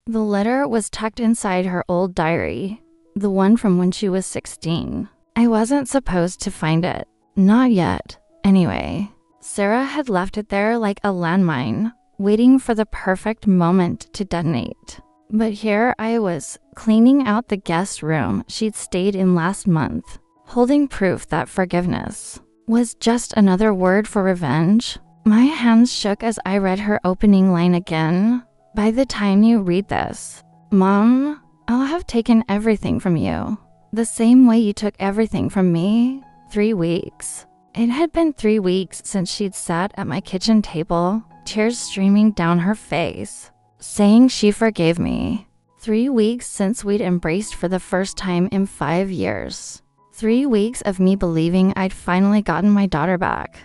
The letter was tucked inside her old diary, the one from when she was 16. I wasn't supposed to find it. Not yet. Anyway, Sarah had left it there like a landmine, waiting for the perfect moment to detonate. But here I was, cleaning out the guest room she'd stayed in last month, holding proof that forgiveness was just another word for revenge. My hands shook as I read her opening line again. By the time you read this, Mom, I'll have taken everything from you. The same way you took everything from me. 3 weeks. It had been 3 weeks since she'd sat at my kitchen table, tears streaming down her face, saying she forgave me. 3 weeks since we'd embraced for the first time in 5 years. 3 weeks of me believing I'd finally gotten my daughter back.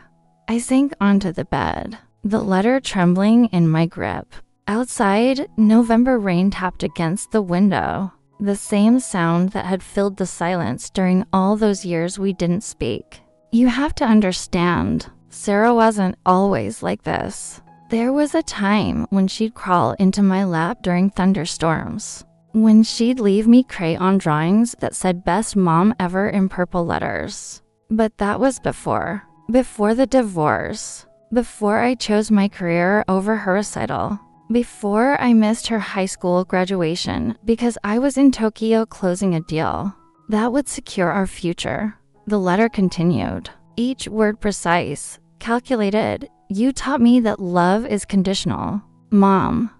I sank onto the bed, the letter trembling in my grip. Outside, November rain tapped against the window, the same sound that had filled the silence during all those years we didn't speak. You have to understand, Sarah wasn't always like this. There was a time when she'd crawl into my lap during thunderstorms, when she'd leave me crayon drawings that said best mom ever in purple letters. But that was before the divorce, before I chose my career over her recital, before I missed her high school graduation because I was in Tokyo closing a deal that would secure our future. The letter continued, each word precise, calculated. You taught me that love is conditional. Mom,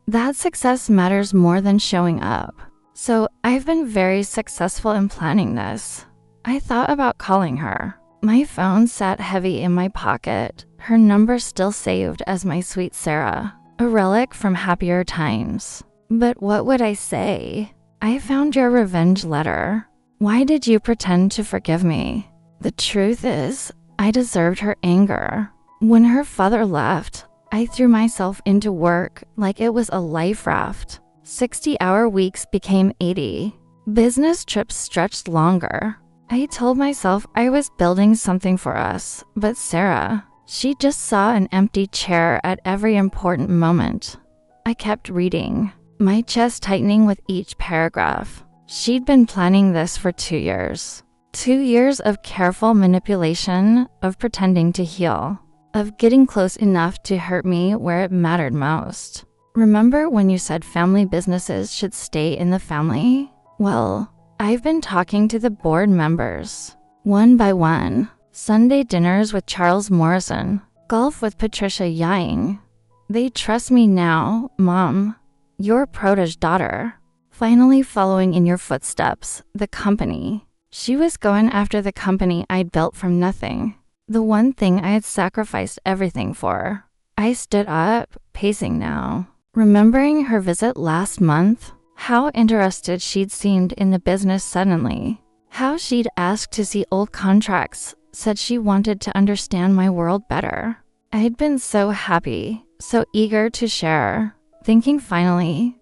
that success matters more than showing up. So I've been very successful in planning this. I thought about calling her. My phone sat heavy in my pocket, her number still saved as my sweet Sarah, a relic from happier times. But what would I say? I found your revenge letter. Why did you pretend to forgive me? The truth is, I deserved her anger. When her father left, I threw myself into work like it was a life raft. 60-hour weeks became 80. Business trips stretched longer. I told myself I was building something for us, but Sarah, she just saw an empty chair at every important moment. I kept reading, my chest tightening with each paragraph. She'd been planning this for 2 years. 2 years of careful manipulation, of pretending to heal, of getting close enough to hurt me where it mattered most. Remember when you said family businesses should stay in the family? Well, I've been talking to the board members, one by one. Sunday dinners with Charles Morrison, golf with Patricia Yang. They trust me now, Mom, your protege daughter. Finally following in your footsteps, the company. She was going after the company I'd built from nothing. The one thing I had sacrificed everything for. I stood up, pacing now. Remembering her visit last month, how interested she'd seemed in the business suddenly. How she'd asked to see old contracts, said she wanted to understand my world better. I'd been so happy, so eager to share, thinking finally,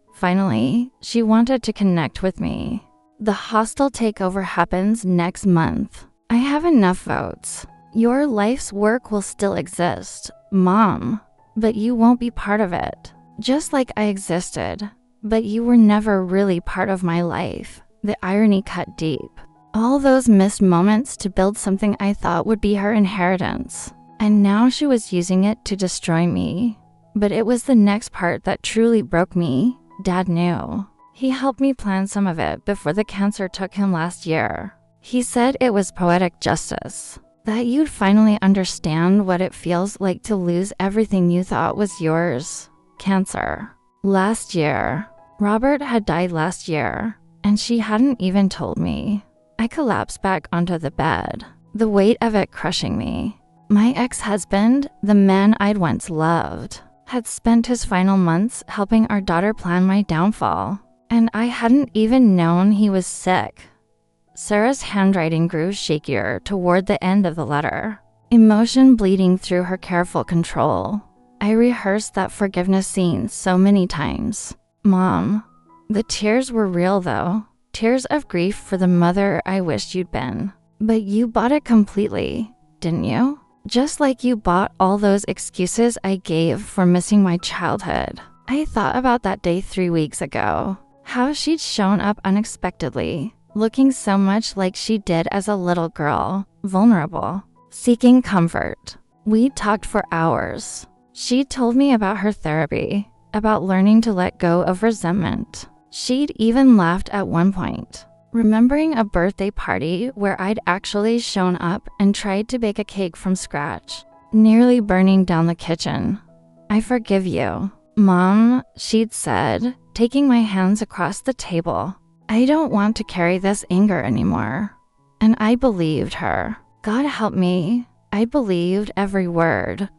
she wanted to connect with me. The hostile takeover happens next month. I have enough votes. Your life's work will still exist, Mom, but you won't be part of it. Just like I existed, but you were never really part of my life. The irony cut deep. All those missed moments to build something I thought would be her inheritance. And now she was using it to destroy me. But it was the next part that truly broke me. Dad knew. He helped me plan some of it before the cancer took him last year. He said it was poetic justice. That you'd finally understand what it feels like to lose everything you thought was yours. Cancer. Last year. Robert had died last year, and she hadn't even told me. I collapsed back onto the bed, the weight of it crushing me. My ex-husband, the man I'd once loved, had spent his final months helping our daughter plan my downfall, and I hadn't even known he was sick. Sarah's handwriting grew shakier toward the end of the letter, emotion bleeding through her careful control. I rehearsed that forgiveness scene so many times. Mom, the tears were real though. Tears of grief for the mother I wished you'd been. But you bought it completely, didn't you? Just like you bought all those excuses I gave for missing my childhood. I thought about that day 3 weeks ago. How she'd shown up unexpectedly, looking so much like she did as a little girl, vulnerable, seeking comfort. We talked for hours. She told me about her therapy, about learning to let go of resentment. She'd even laughed at one point, remembering a birthday party where I'd actually shown up and tried to bake a cake from scratch, nearly burning down the kitchen. "I forgive you, Mom," she'd said, taking my hands across the table. "I don't want to carry this anger anymore." And I believed her. God help me, I believed every word.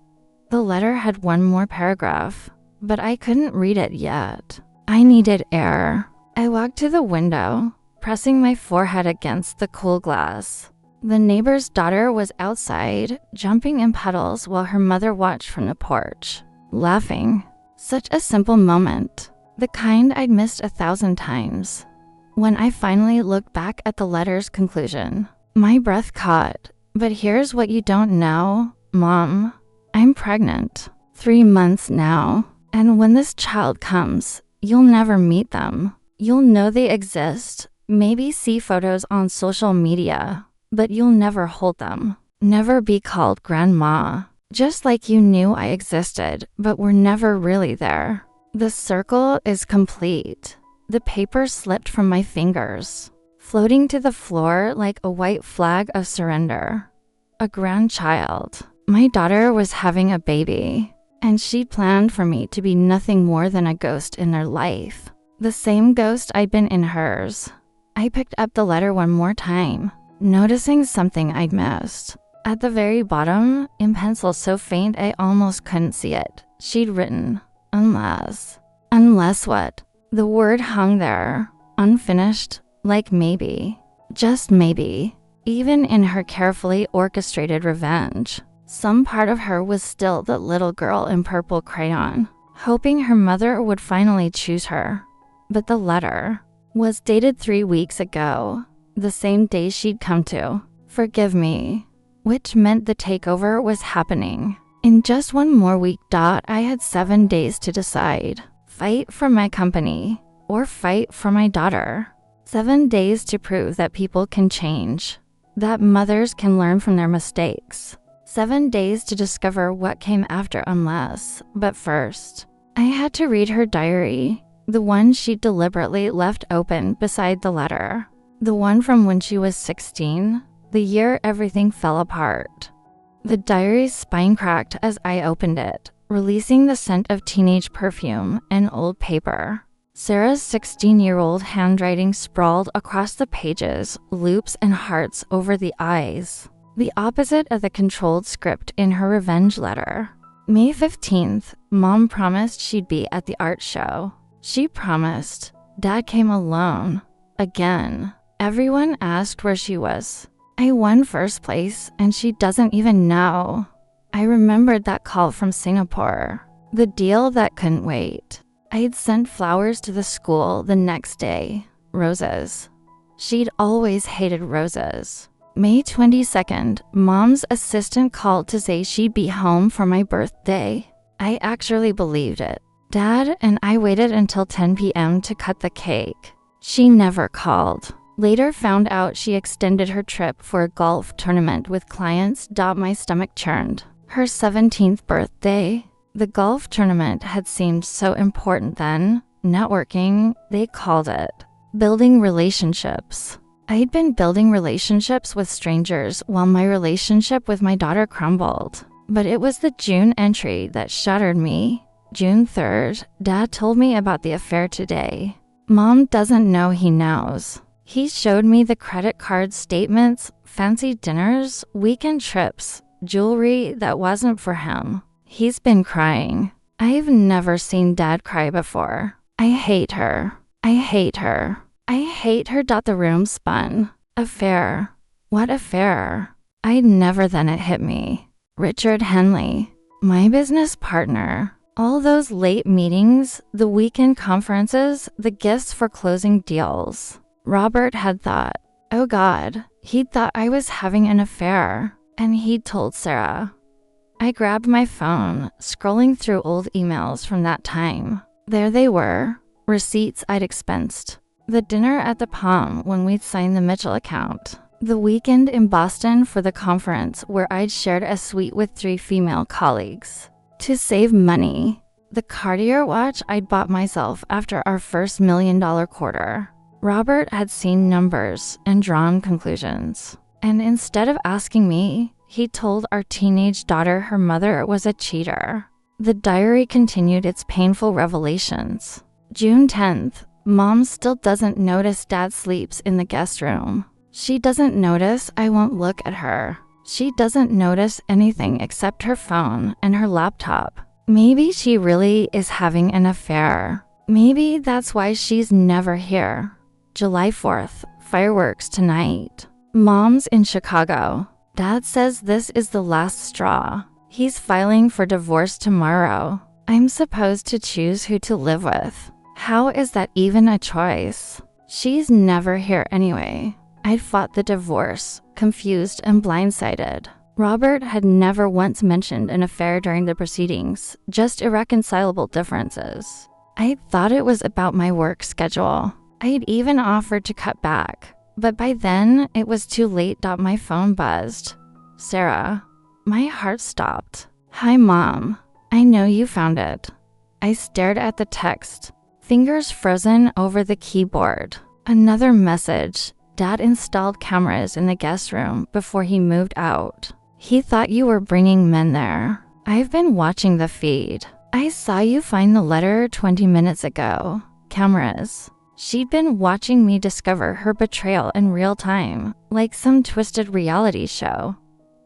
The letter had one more paragraph, but I couldn't read it yet. I needed air. I walked to the window, pressing my forehead against the cool glass. The neighbor's daughter was outside, jumping in puddles while her mother watched from the porch, laughing. Such a simple moment, the kind I'd missed 1,000 times. When I finally looked back at the letter's conclusion, my breath caught. "But here's what you don't know, Mom. I'm pregnant. 3 months now. And when this child comes, you'll never meet them. You'll know they exist, maybe see photos on social media, but you'll never hold them. Never be called Grandma. Just like you knew I existed, but were never really there. The circle is complete." The paper slipped from my fingers, floating to the floor like a white flag of surrender. A grandchild. My daughter was having a baby, and she planned for me to be nothing more than a ghost in their life. The same ghost I'd been in hers. I picked up the letter one more time, noticing something I'd missed. At the very bottom, in pencil so faint I almost couldn't see it, she'd written, "Unless." Unless what? The word hung there, unfinished, like maybe. Just maybe. Even in her carefully orchestrated revenge, some part of her was still the little girl in purple crayon, hoping her mother would finally choose her. But the letter was dated 3 weeks ago, the same day she'd come to. "Forgive me," which meant the takeover was happening. In just one more week, I had 7 days to decide. Fight for my company or fight for my daughter. 7 days to prove that people can change, that mothers can learn from their mistakes. 7 days to discover what came after unless. But first, I had to read her diary, the one she deliberately left open beside the letter. The one from when she was 16, the year everything fell apart. The diary's spine cracked as I opened it, releasing the scent of teenage perfume and old paper. Sarah's 16-year-old handwriting sprawled across the pages, loops and hearts over the eyes. The opposite of the controlled script in her revenge letter. May 15th, Mom promised she'd be at the art show. She promised. Dad came alone. Again. Everyone asked where she was. I won first place, and she doesn't even know. I remembered that call from Singapore. The deal that couldn't wait. I'd sent flowers to the school the next day. Roses. She'd always hated roses. May 22nd, Mom's assistant called to say she'd be home for my birthday. I actually believed it. Dad and I waited until 10 p.m. to cut the cake. She never called. Later found out she extended her trip for a golf tournament with clients. My stomach churned. Her 17th birthday. The golf tournament had seemed so important then. Networking, they called it. Building relationships. I'd been building relationships with strangers while my relationship with my daughter crumbled. But it was the June entry that shattered me. June 3rd, Dad told me about the affair today. Mom doesn't know he knows. He showed me the credit card statements, fancy dinners, weekend trips, jewelry that wasn't for him. He's been crying. I've never seen Dad cry before. I hate her. I hate her. I hate her. The room spun. Affair. What affair? I'd never. Then it hit me. Richard Henley, my business partner. All those late meetings, the weekend conferences, the gifts for closing deals. Robert had thought, oh God, he'd thought I was having an affair, and he'd told Sarah. I grabbed my phone, scrolling through old emails from that time. There they were, receipts I'd expensed. The dinner at the Palm when we'd signed the Mitchell account. The weekend in Boston for the conference where I'd shared a suite with 3 female colleagues. To save money, the Cartier watch I'd bought myself after our first $1 million quarter. Robert had seen numbers and drawn conclusions. And instead of asking me, he told our teenage daughter her mother was a cheater. The diary continued its painful revelations. June 10th, Mom still doesn't notice Dad sleeps in the guest room. She doesn't notice I won't look at her. She doesn't notice anything except her phone and her laptop. Maybe she really is having an affair. Maybe that's why she's never here. July 4th, fireworks tonight. Mom's in Chicago. Dad says this is the last straw. He's filing for divorce tomorrow. I'm supposed to choose who to live with. How is that even a choice? She's never here anyway. I'd fought the divorce, confused and blindsided. Robert had never once mentioned an affair during the proceedings, just irreconcilable differences. I thought it was about my work schedule. I'd even offered to cut back, but by then it was too late. My phone buzzed. Sarah. My heart stopped. Hi, Mom. I know you found it. I stared at the text, fingers frozen over the keyboard. Another message. Dad installed cameras in the guest room before he moved out. He thought you were bringing men there. I've been watching the feed. I saw you find the letter 20 minutes ago. Cameras. She'd been watching me discover her betrayal in real time, like some twisted reality show.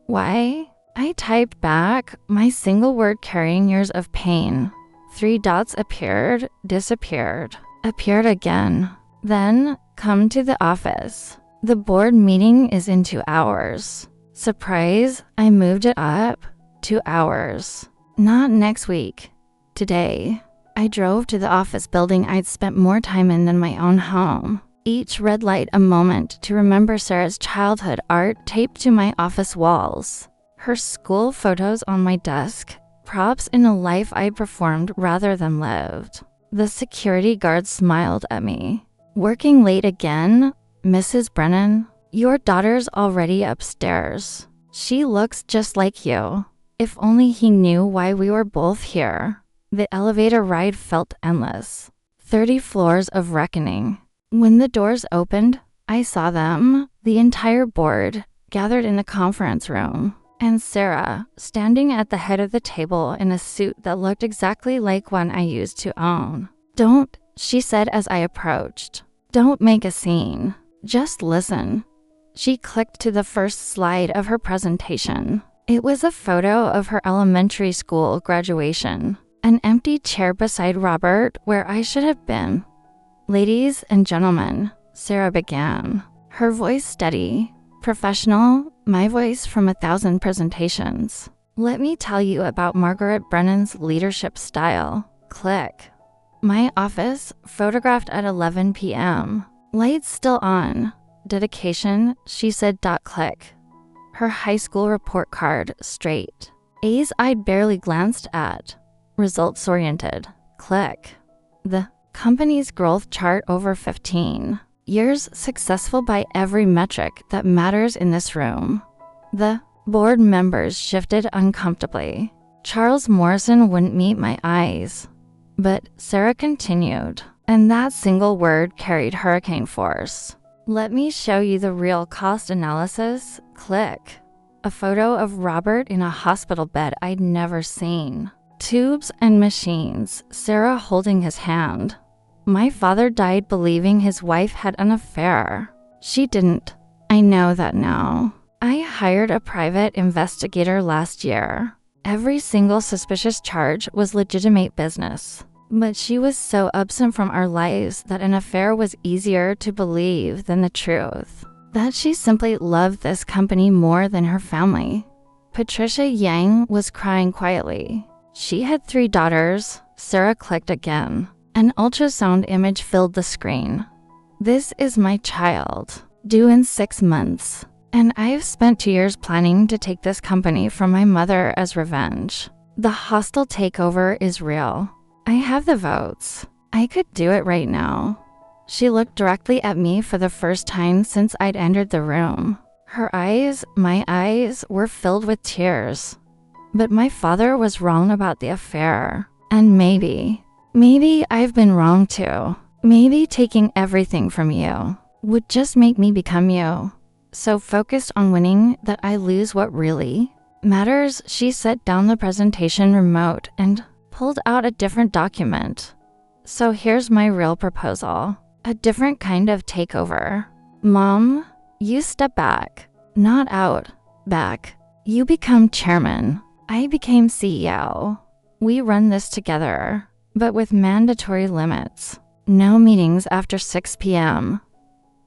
Why? I typed back, my single word carrying years of pain. 3 dots appeared, disappeared, appeared again. Then, come to the office. The board meeting is in 2 hours. Surprise, I moved it up 2 hours. Not next week. Today. I drove to the office building I'd spent more time in than my own home. Each red light a moment to remember Sarah's childhood art taped to my office walls. Her school photos on my desk, props in a life I performed rather than lived. The security guard smiled at me. Working late again? Mrs. Brennan, your daughter's already upstairs. She looks just like you. If only he knew why we were both here. The elevator ride felt endless. 30 floors of reckoning. When the doors opened, I saw them, the entire board, gathered in the conference room. And Sarah, standing at the head of the table in a suit that looked exactly like one I used to own. Don't, she said as I approached. Don't make a scene. Just listen. She clicked to the first slide of her presentation. It was a photo of her elementary school graduation. An empty chair beside Robert where I should have been. Ladies and gentlemen, Sarah began. Her voice steady, professional, my voice from 1,000 presentations. Let me tell you about Margaret Brennan's leadership style. Click. My office, photographed at 11 p.m. Lights still on. Dedication, she said. Click. Her high school report card, straight. A's I'd barely glanced at. Results-oriented. Click. The company's growth chart over 15 years, successful by every metric that matters in this room. The board members shifted uncomfortably. Charles Morrison wouldn't meet my eyes. But Sarah continued, and that single word carried hurricane force. Let me show you the real cost analysis. Click. A photo of Robert in a hospital bed I'd never seen. Tubes and machines, Sarah holding his hand. My father died believing his wife had an affair. She didn't. I know that now. I hired a private investigator last year. Every single suspicious charge was legitimate business. But she was so absent from our lives that an affair was easier to believe than the truth. That she simply loved this company more than her family. Patricia Yang was crying quietly. She had 3 daughters. Sarah clicked again. An ultrasound image filled the screen. This is my child, due in 6 months. And I've spent 2 years planning to take this company from my mother as revenge. The hostile takeover is real. I have the votes. I could do it right now. She looked directly at me for the first time since I'd entered the room. Her eyes, my eyes, were filled with tears. But my father was wrong about the affair. And maybe I've been wrong too. Maybe taking everything from you would just make me become you. So focused on winning that I lose what really matters. She set down the presentation remote and pulled out a different document. So here's my real proposal. A different kind of takeover. Mom, you step back. Not out. Back. You become chairman. I became CEO. We run this together, but with mandatory limits. No meetings after 6 p.m.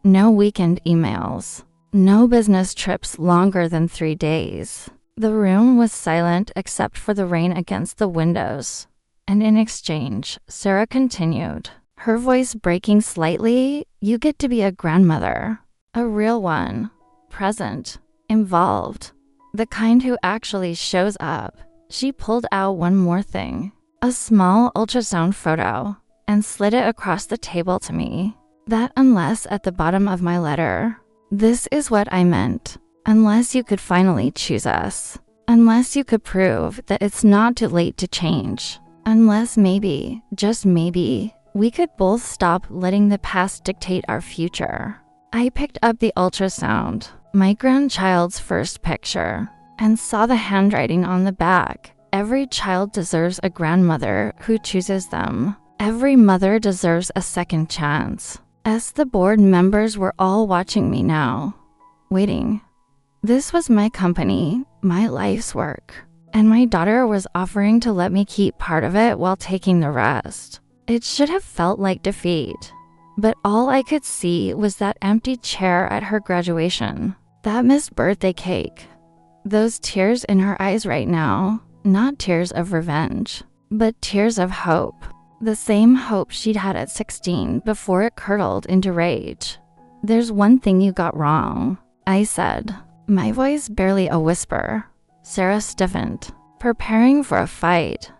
No weekend emails. No business trips longer than 3 days. The room was silent except for the rain against the windows. And in exchange, Sarah continued, her voice breaking slightly, you get to be a grandmother. A real one. Present. Involved. The kind who actually shows up. She pulled out one more thing. A small ultrasound photo. And slid it across the table to me. That unless at the bottom of my letter. This is what I meant. Unless you could finally choose us. Unless you could prove that it's not too late to change. Unless maybe, just maybe, we could both stop letting the past dictate our future. I picked up the ultrasound, my grandchild's first picture, and saw the handwriting on the back. Every child deserves a grandmother who chooses them. Every mother deserves a second chance. As the board members were all watching me now, waiting. This was my company, my life's work, and my daughter was offering to let me keep part of it while taking the rest. It should have felt like defeat, but all I could see was that empty chair at her graduation, that missed birthday cake, those tears in her eyes right now, not tears of revenge, but tears of hope. The same hope she'd had at 16 before it curdled into rage. There's one thing you got wrong, I said, my voice barely a whisper. Sarah stiffened, preparing for a fight.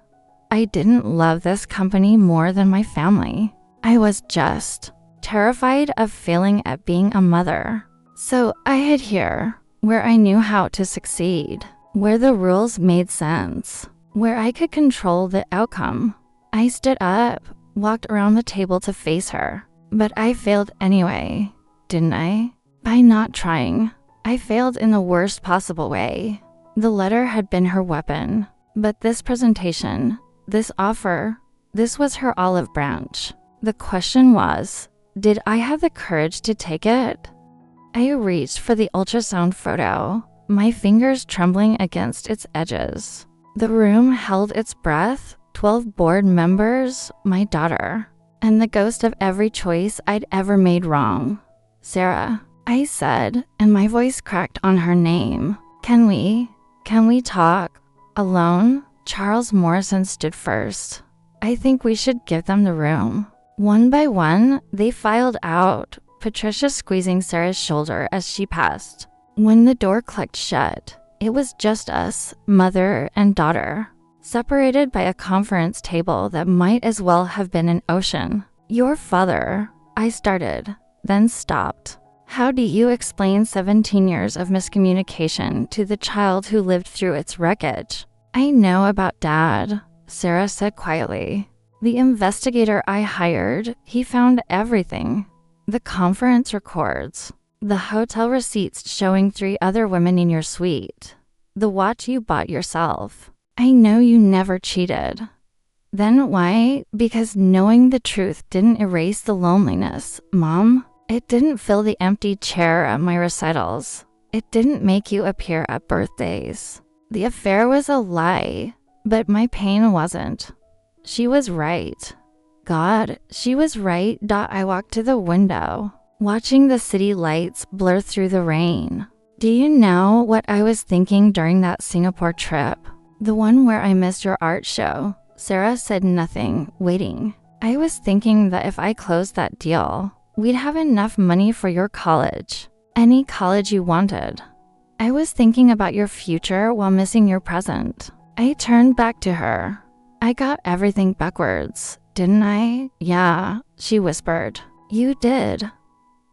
I didn't love this company more than my family. I was just terrified of failing at being a mother. So I hid here, where I knew how to succeed, where the rules made sense, where I could control the outcome. I stood up, walked around the table to face her, but I failed anyway, didn't I? By not trying, I failed in the worst possible way. The letter had been her weapon, but this presentation, this offer, this was her olive branch. The question was, did I have the courage to take it? I reached for the ultrasound photo, my fingers trembling against its edges. The room held its breath. 12 board members, my daughter, and the ghost of every choice I'd ever made wrong. Sarah, I said, and my voice cracked on her name. Can we talk? Alone? Charles Morrison stood first. I think we should give them the room. One by one, they filed out, Patricia squeezing Sarah's shoulder as she passed. When the door clicked shut, it was just us, mother and daughter. Separated by a conference table that might as well have been an ocean. Your father, I started, then stopped. How do you explain 17 years of miscommunication to the child who lived through its wreckage? I know about Dad, Sarah said quietly. The investigator I hired, he found everything. The conference records, the hotel receipts showing 3 other women in your suite, the watch you bought yourself. I know you never cheated. Then why? Because knowing the truth didn't erase the loneliness, Mom. It didn't fill the empty chair at my recitals. It didn't make you appear at birthdays. The affair was a lie, but my pain wasn't. She was right. God, she was right. I walked to the window, watching the city lights blur through the rain. Do you know what I was thinking during that Singapore trip? The one where I missed your art show. Sarah said nothing, waiting. I was thinking that if I closed that deal, we'd have enough money for your college. Any college you wanted. I was thinking about your future while missing your present. I turned back to her. I got everything backwards, didn't I? Yeah, she whispered. You did.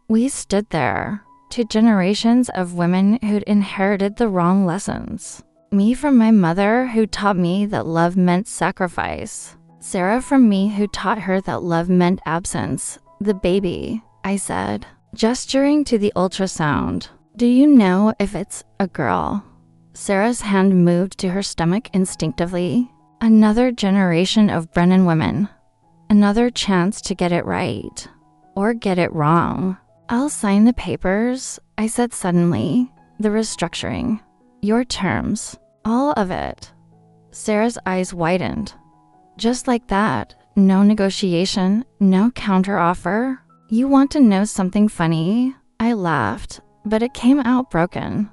We stood there, two generations of women who'd inherited the wrong lessons. Me from my mother who taught me that love meant sacrifice. Sarah from me who taught her that love meant absence. The baby, I said, gesturing to the ultrasound. Do you know if it's a girl? Sarah's hand moved to her stomach instinctively. Another generation of Brennan women. Another chance to get it right. Or get it wrong. I'll sign the papers, I said suddenly. The restructuring. Your terms. All of it. Sarah's eyes widened. Just like that. No negotiation. No counteroffer. You want to know something funny? I laughed, but it came out broken.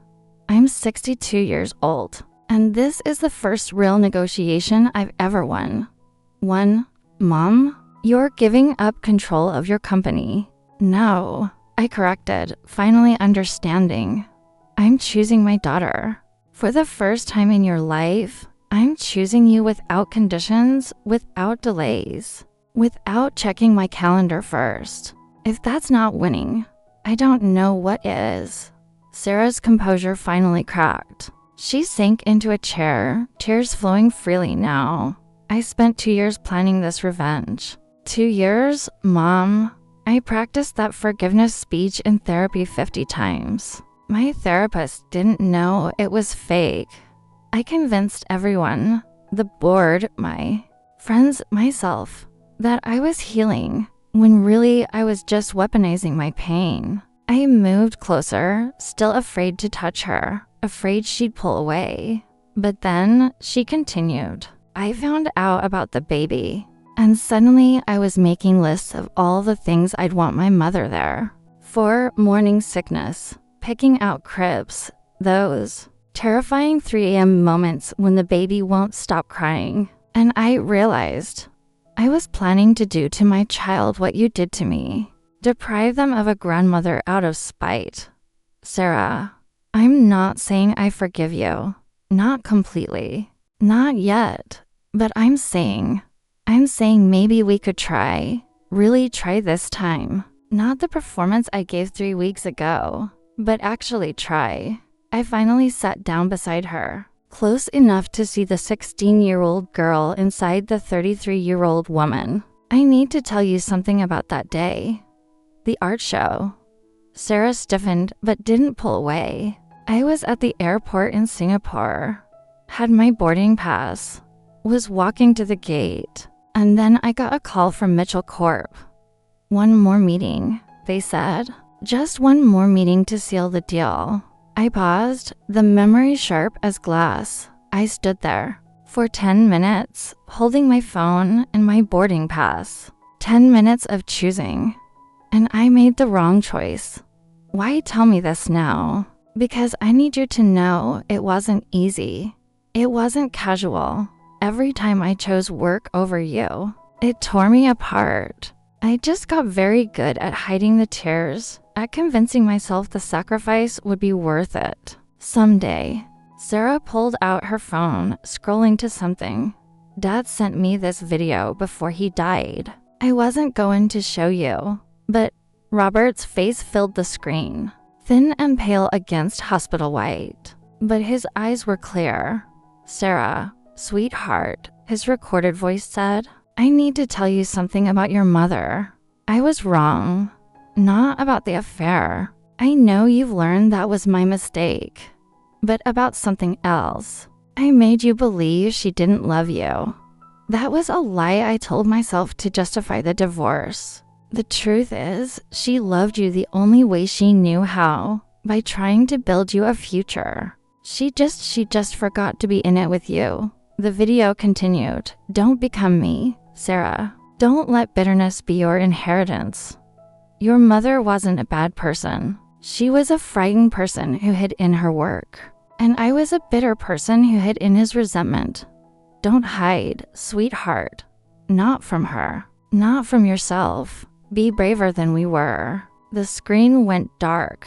I'm 62 years old, and this is the first real negotiation I've ever won. One, Mom, you're giving up control of your company. No, I corrected, finally understanding. I'm choosing my daughter. For the first time in your life, I'm choosing you without conditions, without delays, without checking my calendar first. If that's not winning, I don't know what is. Sarah's composure finally cracked. She sank into a chair, tears flowing freely now. I spent 2 years planning this revenge. 2 years, Mom. I practiced that forgiveness speech in therapy 50 times. My therapist didn't know it was fake. I convinced everyone, the board, my friends, myself, that I was healing, when really I was just weaponizing my pain. I moved closer, still afraid to touch her, afraid she'd pull away. But then she continued. I found out about the baby, and suddenly I was making lists of all the things I'd want my mother there. For morning sickness, picking out cribs, those terrifying 3 a.m. moments when the baby won't stop crying. And I realized I was planning to do to my child what you did to me. Deprive them of a grandmother out of spite. Sarah, I'm not saying I forgive you. Not completely. Not yet. But I'm saying maybe we could try. Really try this time. Not the performance I gave 3 weeks ago, but actually try. I finally sat down beside her, close enough to see the 16-year-old girl inside the 33-year-old woman. I need to tell you something about that day. The art show. Sarah stiffened but didn't pull away. I was at the airport in Singapore, had my boarding pass, was walking to the gate, and then I got a call from Mitchell Corp. One more meeting, they said. Just one more meeting to seal the deal. I paused, the memory sharp as glass. I stood there for 10 minutes, holding my phone and my boarding pass. 10 minutes of choosing. And I made the wrong choice. Why tell me this now? Because I need you to know it wasn't easy. It wasn't casual. Every time I chose work over you, it tore me apart. I just got very good at hiding the tears, at convincing myself the sacrifice would be worth it. Someday. Sarah pulled out her phone, scrolling to something. Dad sent me this video before he died. I wasn't going to show you. But Robert's face filled the screen, thin and pale against hospital white. But his eyes were clear. Sarah, sweetheart, his recorded voice said, I need to tell you something about your mother. I was wrong. Not about the affair. I know you've learned that was my mistake. But about something else. I made you believe she didn't love you. That was a lie I told myself to justify the divorce. The truth is, she loved you the only way she knew how, by trying to build you a future. She just forgot to be in it with you. The video continued. Don't become me, Sarah. Don't let bitterness be your inheritance. Your mother wasn't a bad person. She was a frightened person who hid in her work. And I was a bitter person who hid in his resentment. Don't hide, sweetheart. Not from her. Not from yourself. Be braver than we were. The screen went dark.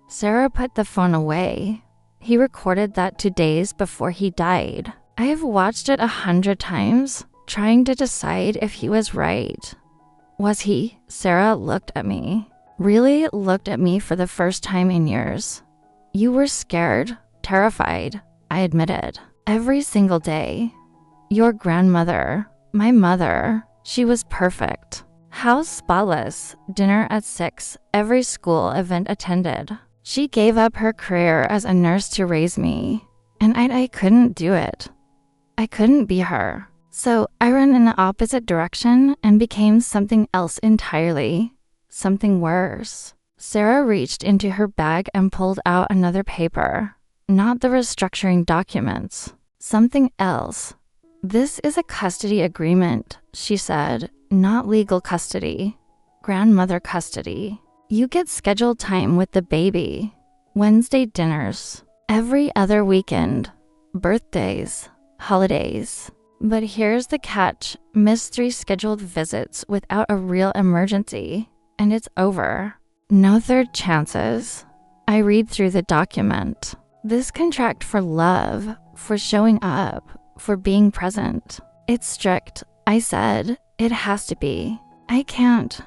Sarah put the phone away. He recorded that 2 days before he died. I have watched it 100 times, trying to decide if he was right. Was he? Sarah looked at me. Really looked at me for the first time in years. You were scared, terrified, I admitted. Every single day. Your grandmother, my mother, she was perfect. House spotless, dinner at 6, every school event attended. She gave up her career as a nurse to raise me, and I couldn't do it. I couldn't be her. So I ran in the opposite direction and became something else entirely. Something worse. Sarah reached into her bag and pulled out another paper. Not the restructuring documents. Something else. This is a custody agreement, she said. Not legal custody. Grandmother custody. You get scheduled time with the baby. Wednesday dinners. Every other weekend. Birthdays. Holidays. But here's the catch. Miss 3 scheduled visits without a real emergency. And it's over. No third chances. I read through the document. This contract for love, for showing up, for being present. It's strict. I said, it has to be. I can't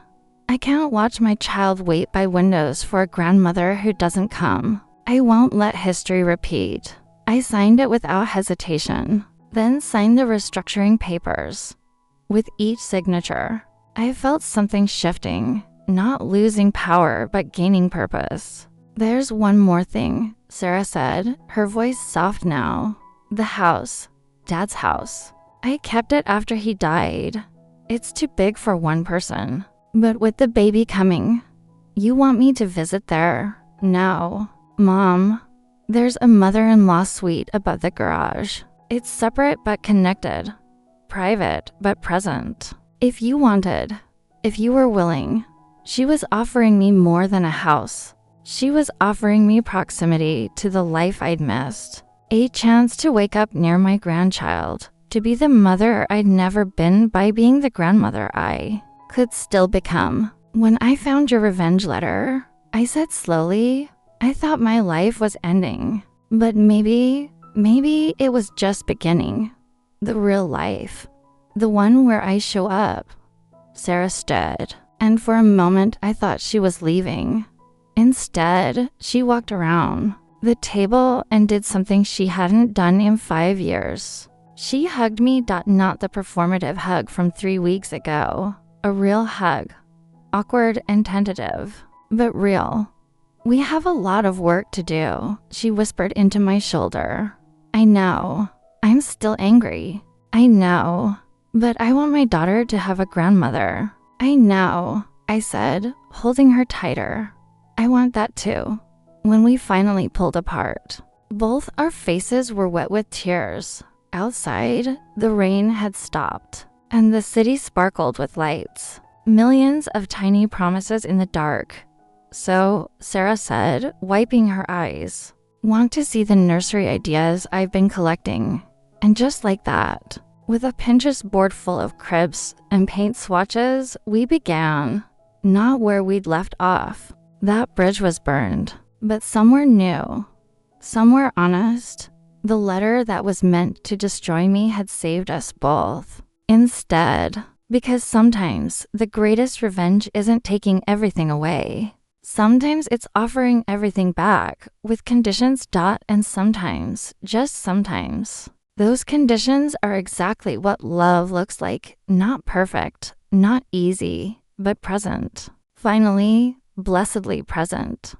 watch my child wait by windows for a grandmother who doesn't come. I won't let history repeat. I signed it without hesitation, then signed the restructuring papers. With each signature, I felt something shifting, not losing power, but gaining purpose. There's one more thing, Sarah said, her voice soft now. The house, Dad's house. I kept it after he died. It's too big for one person. But with the baby coming, you want me to visit there? No. Mom, there's a mother-in-law suite above the garage. It's separate but connected. Private but present. If you wanted, if you were willing, she was offering me more than a house. She was offering me proximity to the life I'd missed. A chance to wake up near my grandchild, to be the mother I'd never been by being the grandmother I could still become. When I found your revenge letter, I said slowly, I thought my life was ending. But maybe it was just beginning. The real life. The one where I show up. Sarah stood, and for a moment I thought she was leaving. Instead, she walked around the table and did something she hadn't done in 5 years. She hugged me, not the performative hug from 3 weeks ago. A real hug. Awkward and tentative, but real. We have a lot of work to do, she whispered into my shoulder. I know. I'm still angry. I know. But I want my daughter to have a grandmother. I know, I said, holding her tighter. I want that too. When we finally pulled apart, both our faces were wet with tears. Outside, the rain had stopped, and the city sparkled with lights. Millions of tiny promises in the dark. So, Sarah said, wiping her eyes, want to see the nursery ideas I've been collecting. And just like that, with a Pinterest board full of cribs and paint swatches, we began. Not where we'd left off. That bridge was burned, but somewhere new, somewhere honest. The letter that was meant to destroy me had saved us both. Instead, because sometimes the greatest revenge isn't taking everything away. Sometimes it's offering everything back with conditions. And sometimes, just sometimes, those conditions are exactly what love looks like. Not perfect, not easy, but present. Finally, blessedly present.